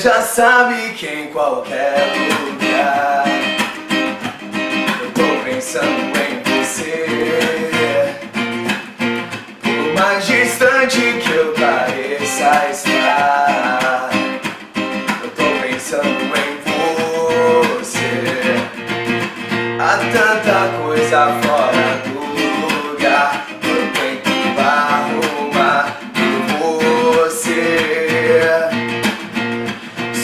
já sabe que em qualquer lugar eu tô pensando em você. Por mais distante que eu pareça estar, eu tô pensando em você. Há tanta coisa fora do lugar, eu tento arrumar por você,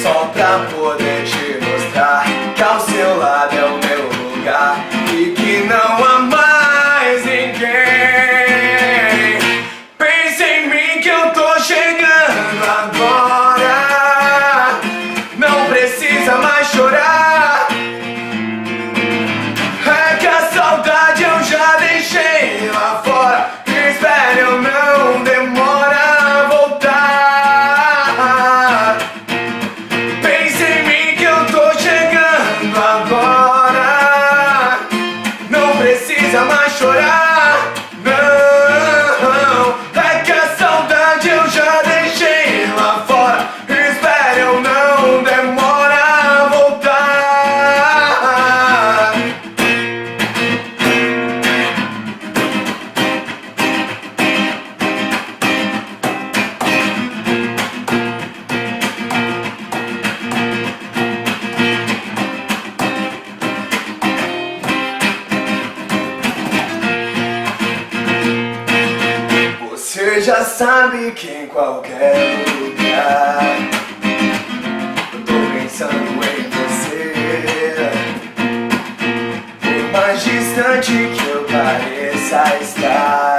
só pra poder te mostrar que ao seu lado é o meu lugar e que não há mais ninguém. Pensa em mim que eu tô chegando agora, não precisa mais chorar. É que a saudade eu já deixei lá fora, espere, eu não demora a voltar. Pensa em mim que eu tô chegando agora, não precisa mais chorar, não. É que a saudade eu já deixei lá fora, espere, eu não demora a voltar. Você já sabe que em qualquer lugar eu tô pensando em você. Por mais distante que eu pareça estar,